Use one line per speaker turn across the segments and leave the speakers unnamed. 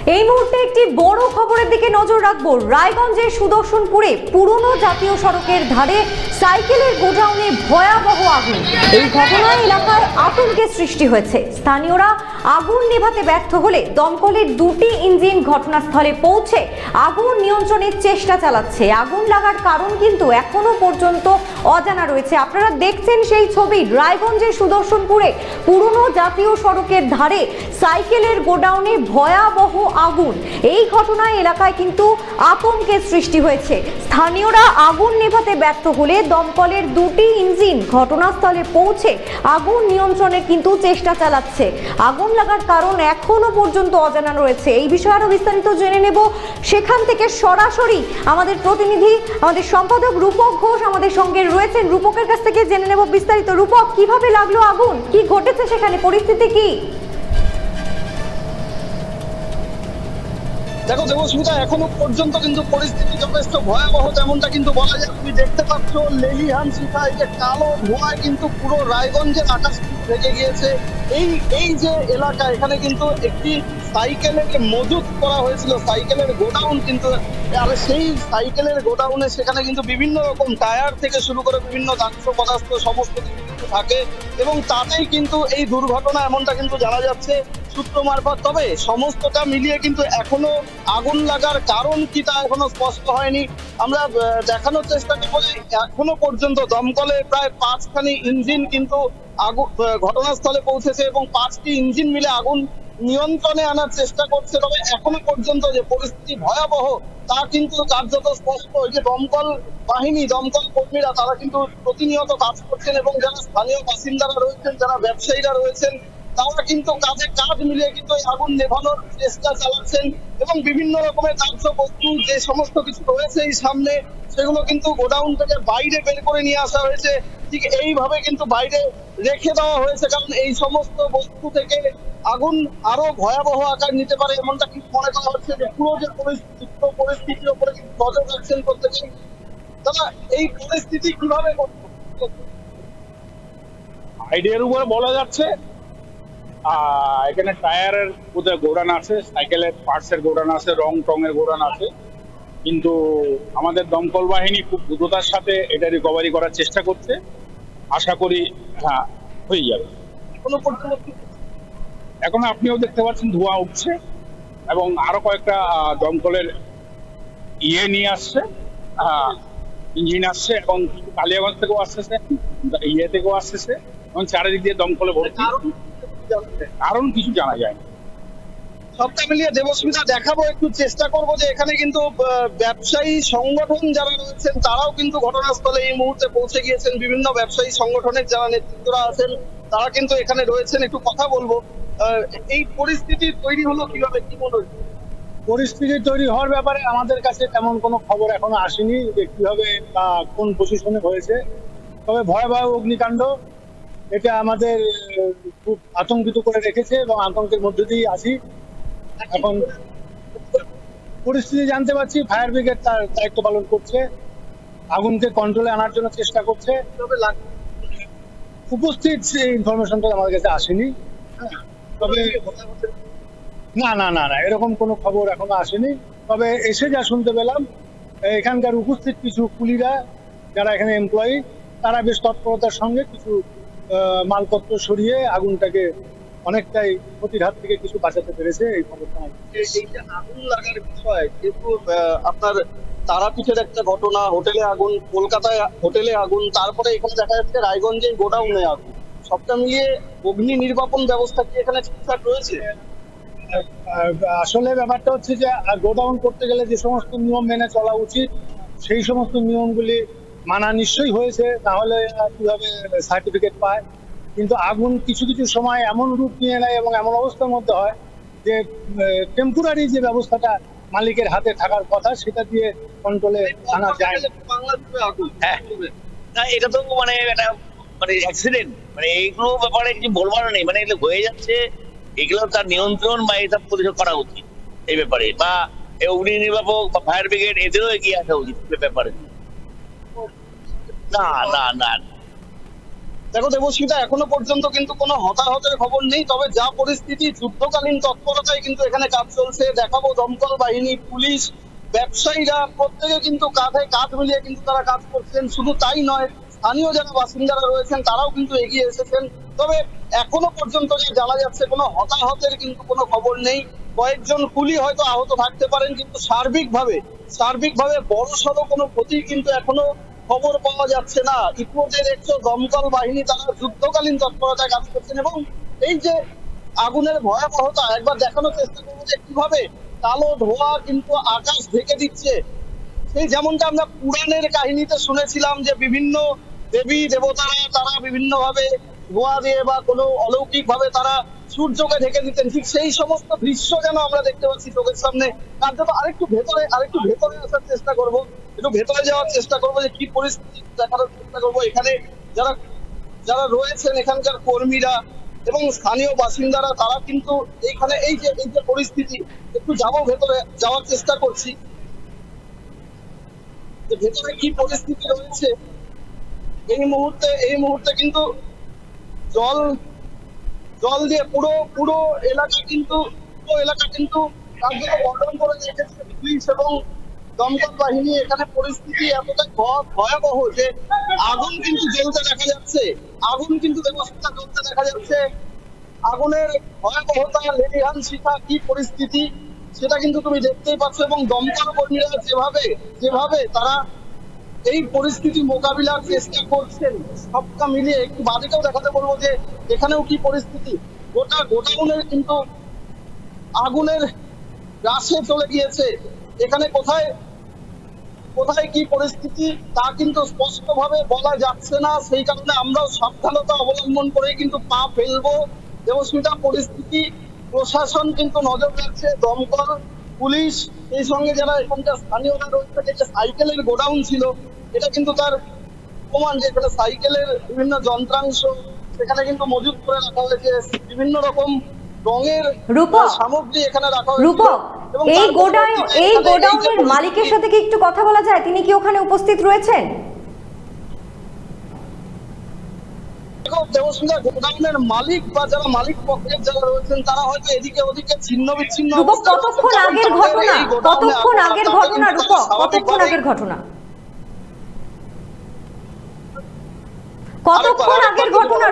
এই মুহূর্তে একটি বড় খবরের দিকে নজর রাখবো। রায়গঞ্জের সুদর্শনপুরে পুরনো জাতীয় সড়কের ধারে সাইকেলের গোডাউনে ভয়াবহ আগুন। এই ঘটনায় এলাকায় আতঙ্কের সৃষ্টি হয়েছে। স্থানীয়রা আগুন নেভাতে ব্যর্থ হলে দমকলের দুটি ইঞ্জিন ঘটনাস্থলে পৌঁছে আগুন নিয়ন্ত্রণের চেষ্টা চালাচ্ছে। আগুন লাগার কারণ কিন্তু এখনো পর্যন্ত অজানা রয়েছে। আপনারা দেখছেন সেই ছবি, রায়গঞ্জের সুদর্শনপুরে পুরনো জাতীয় সড়কের ধারে সাইকেলের গোডাউনে ভয়াবহ আগুন। এই ঘটনায় এলাকায় কিন্তু আতঙ্কের সৃষ্টি হয়েছে। স্থানীয়রা আগুন নেভাতে ব্যর্থ হলে দমকলের দুটি ইঞ্জিন ঘটনাস্থলে পৌঁছে আগুন নিয়ন্ত্রণের কিন্তু চেষ্টা চালাচ্ছে। আগুন লাগার কারণ এখনো পর্যন্ত অজানা রয়েছে। এই বিষয়ে আরো বিস্তারিত জেনে নেব। সেখান থেকে সরাসরি আমাদের প্রতিনিধি, আমাদের সম্পাদক রূপক ঘোষ আমাদের সঙ্গে রয়েছেন। রূপকের কাছ থেকে জেনে নেব বিস্তারিত। রূপক, কিভাবে লাগলো আগুন, কি ঘটেছে সেখানে, পরিস্থিতি কি?
দেখো দেবস্মিতা, এখনো পর্যন্ত কিন্তু পরিস্থিতি যথেষ্ট ভয়াবহ, যেমনটা কিন্তু বলা যায়। তুমি দেখতে পাচ্ছ লেলিহান শিখা, এই যে কালো ধোঁয়ায় কিন্তু পুরো রায়গঞ্জের আকাশ কিন্তু ঢেকে গিয়েছে। এই যে এলাকা, এখানে কিন্তু একটি সাইকেলের মজুত করা হয়েছিল, সাইকেলের গোডাউন কিন্তু। আর সেই সাইকেলের গোডাউনে সেখানে কিন্তু বিভিন্ন রকম টায়ার থেকে শুরু করে বিভিন্ন ধ্বংস পদার্থ সমস্ত কিছু কিন্তু থাকে, এবং তাতেই কিন্তু এই দুর্ঘটনা, এমনটা কিন্তু জানা যাচ্ছে সূত্র মারফত। তবে সমস্তটা মিলিয়ে কিন্তু এখনো আগুন লাগার কারণ কি তা এখনো স্পষ্ট হয়নি। আমরা দেখানোর চেষ্টা করবো যে এখনো পর্যন্ত দমকলের প্রায় 5খানি ইঞ্জিন কিন্তু আগুন ঘটনাস্থলে পৌঁছেছে, এবং 5টি ইঞ্জিন মিলে আগুন নিয়ন্ত্রণে আনার চেষ্টা করছে। তবে এখনো পর্যন্ত যে পরিস্থিতি ভয়াবহ তা কিন্তু কার্যত স্পষ্ট। এই যে দমকল বাহিনী, দমকল কর্মীরা, তারা কিন্তু প্রতিনিয়ত কাজ করছেন, এবং যারা স্থানীয় বাসিন্দারা রয়েছেন, যারা ব্যবসায়ীরা রয়েছেন, তারা কিন্তু কাজে কাজ মিলিয়ে কিন্তু আগুন নেভানোর চেষ্টা চালাচ্ছেন, এবং বিভিন্ন রকমের কার্য বস্তু যে সমস্ত কিছু রয়েছে এই সামনে, সেগুলো কিন্তু গোডাউন থেকে বাইরে বের করে নিয়ে আসা হয়েছে। ঠিক এইভাবে কিন্তু বাইরে রেখে দেওয়া হয়েছে, কারণ এই সমস্ত বস্তু থেকে আগুন আরো ভয়াবহ আকার নিতে পারে, এমনটা কিন্তু মনে করা হচ্ছে। যে পুরো যে পরিস্থিতির উপরে কিন্তু নজর রাখছেন প্রত্যেকে। দাদা, এই পরিস্থিতি কিভাবে
আইডিয়ার উপরে বলা যাচ্ছে। এখানে টায়ারের বোধহয় গোডাউন আছে, সাইকেলের পার্টসের গোডাউন আছে, রং টঙের গোডাউন আছে, কিন্তু আমাদের দমকল বাহিনী খুব দ্রুততার সাথে এটা রিকভারি করার চেষ্টা করছে। আশা করি হ্যাঁ হয়ে যাবে।
কোনো পর্যন্ত
এখন আপনিও দেখতে পাচ্ছেন ধোঁয়া উঠছে, এবং আরো কয়েকটা দমকলের নিয়ে আসছে, ইঞ্জিন আসছে, এবং কালিয়াগঞ্জ থেকেও আসতেছে, থেকেও আসতেছে, এবং চারিদিক দিয়ে দমকলে ভর্তি। কারণ কিছু জানা যায় না।
সবটা মিলিয়ে দেবস্মিতা দেখাবো, একটু চেষ্টা করবো যে এখানে কিন্তু ব্যবসায়ী সংগঠন যারা রয়েছেন তারাও কিন্তু ঘটনাস্থলে এই মুহূর্তে পৌঁছে গিয়েছেন। বিভিন্ন ব্যবসায়ী সংগঠনের যারা নেতৃত্বরা আছেন তারা কিন্তু এখানে রয়েছেন। একটু কথা বলবো। এই পরিস্থিতি তৈরি হলো কিভাবে, কি মনে হচ্ছে?
পরিস্থিতি তৈরি হওয়ার ব্যাপারে আমাদের কাছে তেমন কোনো খবর এখনো আসেনি যে কিভাবে বা কোন পজিশনে হয়েছে। তবে ভয়াবহ অগ্নিকাণ্ড, এটা আমাদের খুব আতঙ্কিত করে রেখেছে, এবং আতঙ্কের মধ্যে দিয়েই আছি। এখন পরিস্থিতি জানতে পারছি ফায়ার ব্রিগেড তার দায়িত্ব পালন করছে, আগুনকে কন্ট্রোলে আনার জন্য চেষ্টা করছে। উপস্থিত ইনফরমেশনটা আমাদের কাছে আসেনি। তবে না না না না এরকম কোনো খবর এখনো আসেনি। তবে এসে যা শুনতে পেলাম, এখানকার উপস্থিত কিছু কুলিরা যারা এখানে এমপ্লয়ি, তারা বেশ তৎপরতার সঙ্গে কিছু মালপত্র সরিয়ে আগুনটাকে অনেকটাই ক্ষতির হাত থেকে কিছু বাঁচাতে পেরেছে। এই খবরটা
এই যে আগুন লাগার বিষয়, যেহেতু আপনার তারাপীঠের একটা ঘটনা, হোটেলে আগুন, কলকাতায় হোটেলে আগুন, তারপরে এখানে দেখা যাচ্ছে রায়গঞ্জে গোডাউনে আগুন, সবটা মিলিয়ে অগ্নি নির্বাপন ব্যবস্থা কি এখানে ঠিকঠাক রয়েছে?
আসলে ব্যাপারটা হচ্ছে যে গোডাউন করতে গেলে যে সমস্ত নিয়ম মেনে চলা উচিত, সেই সমস্ত নিয়মগুলি মানা নিশ্চয়ই হয়েছে, তাহলে কিভাবে সার্টিফিকেট পায়। কিন্তু আগুন কিছু কিছু সময় এমন রূপ নিয়ে নেয় এবং এমন অবস্থার মধ্যে হয় যে টেম্পোরারি যে ব্যবস্থাটা মালিকের হাতে থাকার কথা, সেটা দিয়ে কন্ট্রোলে আনা যায় না।
বাংলাদেশে আগুন,
না এটা তো মানে এটা মানে অ্যাক্সিডেন্ট, মানে এইগুলো ব্যাপারে কিছু বলবার নেই। মানে এগুলো হয়ে যাচ্ছে, এগুলো তার নিয়ন্ত্রণ বা এটা প্রতিরোধ করা উচিত এই ব্যাপারে, বা অগ্নি নির্বাপক বা ফায়ার ব্রিগেড এদেরও এগিয়ে আসা উচিত ব্যাপারে। না না না
দেখো দেবস্মিতা, এখনো পর্যন্ত কিন্তু কোনো হতাহতের খবর নেই, তবে যা পরিস্থিতি যুদ্ধকালীন তৎপরতায় কিন্তু এখানে কাজ চলছে। দেখাবো দমকল বাহিনী, পুলিশ, ব্যবসায়ীরা প্রত্যেকে কিন্তু কাঁধে কাঁধ মিলিয়ে কিন্তু তারা কাজ করছেন। শুধু তাই নয়, স্থানীয় যারা বাসিন্দারা রয়েছেন তারাও কিন্তু এগিয়ে এসেছেন। তবে এখনো পর্যন্ত যে জানা যাচ্ছে কোনো হতাহতের কিন্তু কোনো খবর নেই। কয়েকজন কুলি হয়তো আহত থাকতে পারেন, কিন্তু সার্বিকভাবে বড়সড় কোনো ক্ষতি কিন্তু এখনো খবর পাওয়া যাচ্ছে না। ইতিমধ্যে দেখছো দমকল বাহিনী তারা যুদ্ধকালীন তৎপরতায় কাজ করছেন, এবং এই যে আগুনের ভয়াবহতা একবার দেখানোর চেষ্টা করবো যে কিভাবে কালো ধোঁয়া কিন্তু আকাশ ঢেকে দিচ্ছে। সেই যেমনটা আমরা পুরাণের কাহিনীতে শুনেছিলাম যে বিভিন্ন দেবী দেবতারা তারা বিভিন্ন ভাবে ধোঁয়া দিয়ে বা কোনো অলৌকিক ভাবে তারা সূর্যকে ঢেকে দিতেন, ঠিক সেই সমস্ত দৃশ্য যেন আমরা দেখতে পাচ্ছি চোখের সামনে। তার জন্য আরেকটু ভেতরে আসার চেষ্টা করব, একটু ভেতরে যাওয়ার চেষ্টা করবো যে কি পরিস্থিতি দেখানোর চেষ্টা করবো। এখানে যারা যারা রয়েছেন এখানকার কর্মীরা এবং স্থানীয় বাসিন্দারা তারা কিন্তু এইখানে এই যে পরিস্থিতি, একটু ভেতরে যাওয়ার চেষ্টা করছি যে ভেতরে কি পরিস্থিতি রয়েছে। এই মুহূর্তে কিন্তু জল দিয়ে পুরো এলাকা কিন্তু কার্যত বর্ণন করে রেখেছে পুলিশ এবং দমকল বাহিনী। এখানে পরিস্থিতি এতটা ভয়াবহ যে আগুন কিন্তু জ্বলতে দেখা যাচ্ছে, আগুনের ভয়াবহতা, লেলিহান শিখা, কি পরিস্থিতি সেটা কিন্তু তুমি দেখতেই পাচ্ছ। এবং দমকল কর্মীরা যেভাবে তারা এই পরিস্থিতি মোকাবিলার চেষ্টা করছেন, সবটা মিলিয়ে একটু বাদিকেও দেখাতে বলবো যে এখানেও কি পরিস্থিতি। গোটাউনের কিন্তু আগুনের রাশে চলে গিয়েছে। এখানে কোথায় কি পরিস্থিতি তা কিন্তু স্পষ্টভাবে বলা যাচ্ছে না, সেই কারণে আমরাও সাবধানতা অবলম্বন করে কিন্তু পা ফেলবো। দেবস্মিতা, পরিস্থিতি প্রশাসন কিন্তু নজর রাখছে, দমকল, পুলিশ, এই সঙ্গে যারা এখানকার স্থানীয়রা রয়েছে। যে সাইকেলের গোডাউন ছিল, এটা কিন্তু তার প্রমাণ যে এখানে সাইকেলের বিভিন্ন যন্ত্রাংশ সেখানে কিন্তু মজুত করে রাখা হয়েছে, বিভিন্ন রকম রঙের সামগ্রী এখানে রাখা হয়েছে।
রূপক, এই গোডাউনের মালিকের সাথে কি একটু কথা বলা যায়? তিনি কি ওখানে উপস্থিত রয়েছেন?
দেবস্মিতা, গোডাউনের মালিক বা যারা মালিক পক্ষের যারা রয়েছেন তারা হয়তো এদিকে ওদিকে ছিন্ন বিচ্ছিন্ন।
রূপক, কতক্ষণ আগের ঘটনা রূপক? কতক্ষণ আগের ঘটনা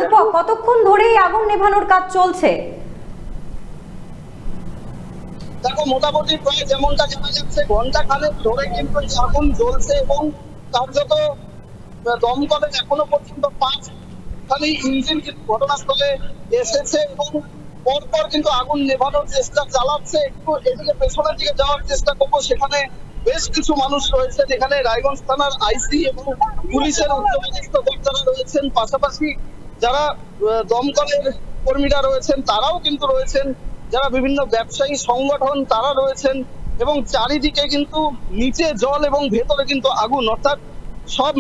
রূপক? কতক্ষণ ধরে এই আগুন নেভানোর কাজ চলছে?
দেখো, মোটামুটি প্রায় যেমনটা জানা যাচ্ছে ঘন্টা খানেক ধরে কিন্তু আগুন জ্বলছে, এবং কার্যত দমকলের এখনো পর্যন্ত 5খানি ইঞ্জিন কিন্তু ঘটনাস্থলে এসেছে এবং পরপর কিন্তু আগুন নেভানোর চেষ্টা চালাচ্ছে। একটু এদিকে পেছনের দিকে যাওয়ার চেষ্টা করবো, সেখানে বেশ কিছু মানুষ রয়েছে, যেখানে রায়গঞ্জ থানার আইসি এবং পুলিশের উচ্চপদস্থ কর্তারা রয়েছেন, পাশাপাশি যারা দমকলের কর্মীরা রয়েছেন তারাও কিন্তু রয়েছেন, যারা বিভিন্ন ব্যবসায়ী সংগঠন তারা রয়েছেন, এবং চারিদিকে কিন্তু নিচে জল এবং ভেতরে কিন্তু আগুন, অর্থাৎ সব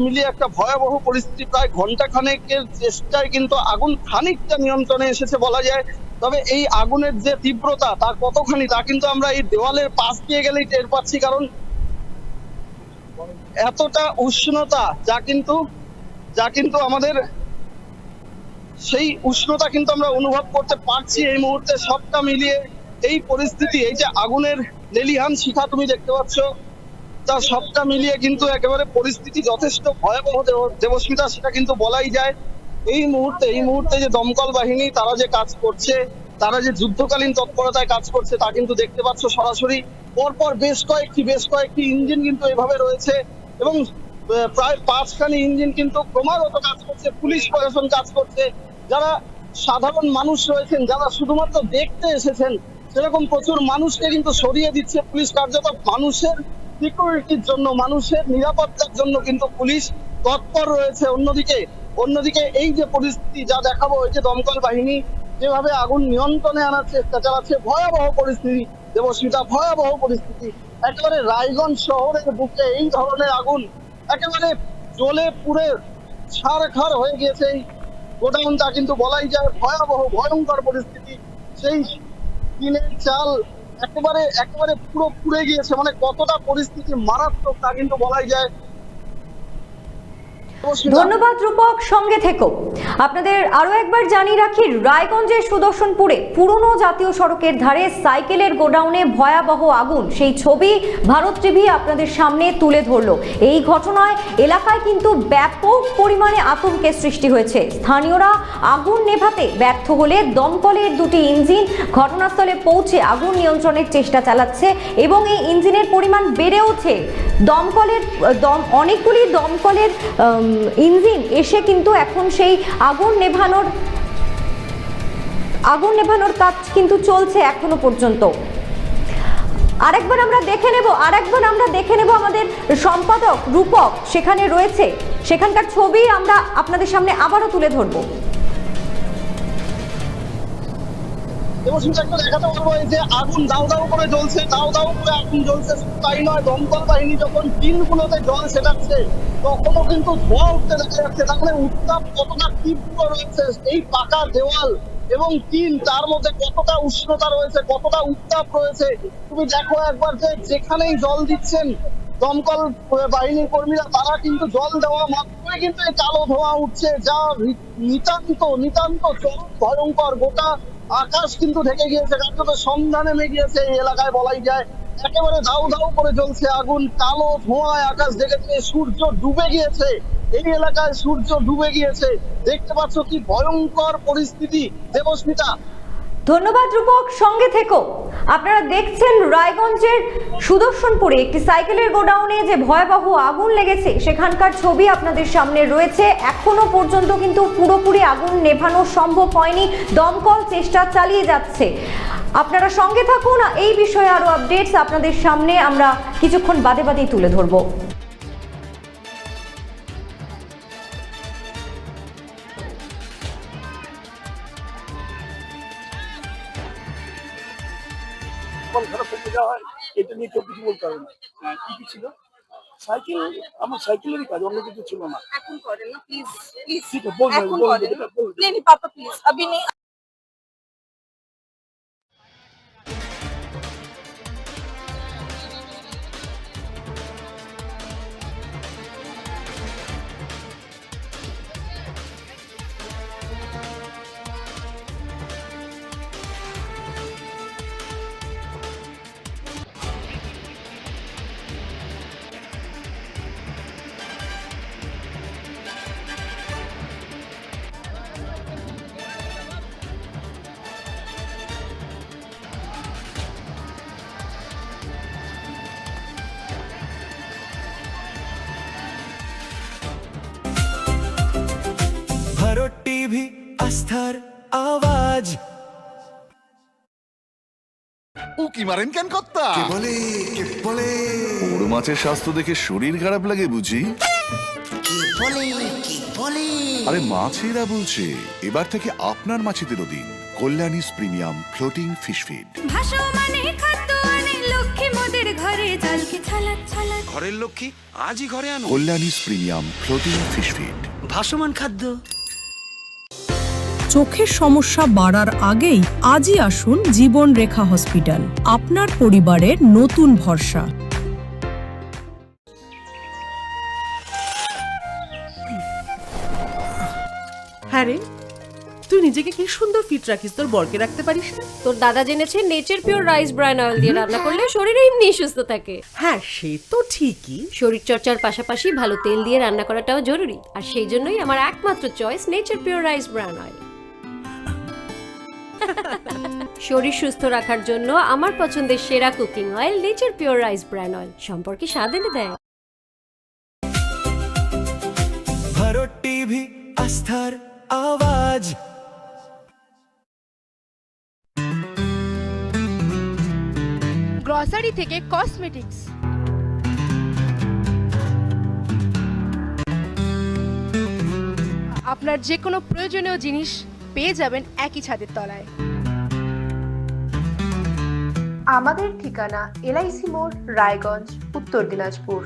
মিলিয়ে একটা ভয়াবহ পরিস্থিতি। প্রায় ঘন্টা খানেকের চেষ্টায় কিন্তু আগুন খানিকটা নিয়ন্ত্রণে এসেছে বলা যায়। তবে এই আগুনের যে তীব্রতা তা কতখানি তা কিন্তু আমরা এই দেওয়ালের পাশ দিয়ে গেলেই টের পাচ্ছি, কারণ এতটা উষ্ণতা যা কিন্তু আমাদের সেই উষ্ণতা কিন্তু আমরা অনুভব করতে পারছি এই মুহূর্তে। সবটা মিলিয়ে এই পরিস্থিতি, এই যে আগুনের লেলিহান শিখা তুমি দেখতে পাচ্ছ, তা সবটা মিলিয়ে কিন্তু একেবারে পরিস্থিতি যথেষ্ট ভয়াবহ দেবস্মিতা, সেটা কিন্তু বলাই যায়। এই মুহূর্তে যে দমকল বাহিনী তারা যে কাজ করছে, তারা যে যুদ্ধকালীন তৎপরতায় কাজ করছে তা কিন্তু দেখতে পাচ্ছ সরাসরি। পরপর বেশ কয়েকটি ইঞ্জিন কিন্তু এভাবে রয়েছে, এবং প্রায় 5খানি ইঞ্জিন কিন্তু ক্রমাগত কাজ করছে। পুলিশ প্রশাসন কাজ করছে, যারা সাধারণ মানুষ রয়েছেন, যারা শুধুমাত্র দেখতে এসেছেন, সেরকম প্রচুর মানুষকে কিন্তু সরিয়ে দিচ্ছে পুলিশ। কার্যত মানুষের সিকিউরিটির জন্য, মানুষের নিরাপত্তার জন্য কিন্তু পুলিশ তৎপর রয়েছে। অন্যদিকে এই যে পরিস্থিতি যা দেখাবো, এই যে দমকল বাহিনী যেভাবে আগুন নিয়ন্ত্রণে আনার চেষ্টা চালাচ্ছে, ভয়াবহ পরিস্থিতি দেবস্মিতা, ভয়াবহ পরিস্থিতি। একেবারে রায়গঞ্জ শহরের বুকে এই ধরনের আগুন একেবারে জ্বলে পুড়ে ছারখার হয়ে গিয়েছে এই গোডাউনটা, কিন্তু বলাই যায় ভয়ঙ্কর পরিস্থিতি। সেই টিনের চাল একেবারে পুরো পুড়ে গিয়েছে, মানে কতটা পরিস্থিতি মারাত্মক তা কিন্তু বলাই যায়।
ধন্যবাদ রূপক, সঙ্গে থেকো। আপনাদের আরো একবার জানিয়ে রাখি, রায়গঞ্জের সুদর্শনপুরে পুরনো জাতীয় সড়কের ধারে সাইকেলের গোডাউনে ভয়াবহ আগুন, সেই ছবি ভারত টিভি আপনাদের সামনে তুলে ধরলো। এই ঘটনায় এলাকায় কিন্তু ব্যাপক পরিমাণে আতঙ্কের সৃষ্টি হয়েছে। স্থানীয়রা আগুন নেভাতে ব্যর্থ হলে দমকলের দুটি ইঞ্জিন ঘটনাস্থলে পৌঁছে আগুন নিয়ন্ত্রণের চেষ্টা চালাচ্ছে এবং এই ইঞ্জিনের পরিমাণ বেড়েওছে। অনেকগুলি দমকলের ইঞ্জিন এসে কিন্তু এখন সেই আগুন নেভানোর কাজ কিন্তু চলছে এখনো পর্যন্ত। আরেকবার আমরা দেখে নেব আমাদের সম্পাদক রূপক সেখানে রয়েছে, সেখানকার ছবি আমরা আপনাদের সামনে আবারও তুলে ধরবো।
একটু দেখাতে পারবো, এই যে আগুন দাউ দাউ করে জ্বলছে, দাউ দাউ করে আগুন জ্বলছে। তাই নয়, দমকল বাহিনী যখন টিনগুলোতে জল ছেটাচ্ছে তখনও কিন্তু ধোঁয়া উঠতে দেখা যাচ্ছে। তাহলে উত্তাপ কতটা তীব্র রয়েছে, এই পাকা দেওয়াল এবং টিন, তার মধ্যে কতটা উষ্ণতা রয়েছে, কতটা উত্তাপ রয়েছে। তুমি দেখো একবার যে যেখানেই জল দিচ্ছেন দমকল বাহিনীর কর্মীরা, তারা কিন্তু জল দেওয়া মাত্রই কিন্তু এই কালো ধোঁয়া উঠছে, যা নিতান্ত চরম ভয়ঙ্কর। গোটা আকাশ কিন্তু ঢেকে গিয়েছে, কার্যত সন্ধ্যা নেমে গিয়েছে এই এলাকায় বলাই যায়। একেবারে দাউ দাউ করে জ্বলছে আগুন, কালো ধোঁয়ায় আকাশ ঢেকে গিয়ে সূর্য ডুবে গিয়েছে। এই এলাকায় সূর্য ডুবে গিয়েছে, দেখতে পাচ্ছ কি ভয়ঙ্কর পরিস্থিতি। দেবস্মিতা,
ধন্যবাদ রূপক, সঙ্গে থেকো। আপনারা দেখছেন রায়গঞ্জের সুদর্শনপুরে একটি সাইকেলের গোডাউনে যে ভয়াবহ আগুন লেগেছে সেখানকার ছবি আপনাদের সামনে রয়েছে। এখনো পর্যন্ত কিন্তু পুরোপুরি আগুন নেভানো সম্ভব হয়নি, দমকল চেষ্টা চালিয়ে যাচ্ছে। আপনারা সঙ্গে থাকুন, এই বিষয়ে আরো আপডেটস আপনাদের সামনে আমরা কিছুক্ষণ বাদেই তুলে ধরবো।
খারাপ করতে যাওয়া হয়, এটা নিয়ে কেউ কিছু বলতে পারবে না। কি ছিল? সাইকেল, আমার সাইকেলেরই কাজ, অন্য কিছু ছিল না।
এখন করেন না প্লিজ, প্লিজ
ঠিক আছে, বলবেন,
এখন
বলবেন,
করেন।
বলবেন।
नहीं नहीं पापा प्लीज अभी नहीं।
ভারত টিভি, আস্থার আওয়াজ।
উকি মারেন কেন কর্তা?
কে বলে
বড় মাছের স্বাস্থ্য দেখে শরীর খারাপ লাগে বুঝি?
কে বলে
আরে মাছেরা বলছে, এবার থেকে আপনার মাছেদেরও দিন কল্যাণীস প্রিমিয়াম ফ্লোটিং ফিশ ফিড।
ভাসমানে খাদ্য আনে লক্ষ্মী মোদের ঘরে, জলকে ছলাৎ ছলাৎ।
ঘরের লক্ষ্মী আজই ঘরে আনো
কল্যাণীস প্রিমিয়াম ফ্লোটিং ফিশ ফিড।
ভাসমান খাদ্য।
চোখের সমস্যা বাড়ার আগেই আজই আসুন জীবন রেখা হসপিটাল, আপনার পরিবারের নতুন ভরসা।
হ্যাঁ রে, তুই নিজেকে কি সুন্দর ফিট রাখিস, তোর বরকে রাখতে পারিস না?
তোর দাদা জেনেছে nature pure rice bran oil দিয়ে রান্না করলে শরীর এমনি সুস্থ থাকে।
হ্যাঁ সে তো ঠিকই,
শরীর চর্চার পাশাপাশি ভালো তেল দিয়ে রান্না করাটাও জরুরি, আর সেই জন্যই আমার একমাত্র choice nature pure rice bran oil. শরীর সুস্থ রাখার জন্য আমার পছন্দের সেরা cooking oil nature pure rice bran oil, সম্পর্কে স্বাদ এনে দেয়।
ভারত টিভি, আস্থার আওয়াজ।
গ্রসারি থেকে কসমেটিক্স, আপনার যে কোনো প্রয়োজনীয় জিনিস পেয়ে যাবেন একই ছাদের তলায়। আমাদের ঠিকানা LIC মোড়, রায়গঞ্জ, উত্তর দিনাজপুর।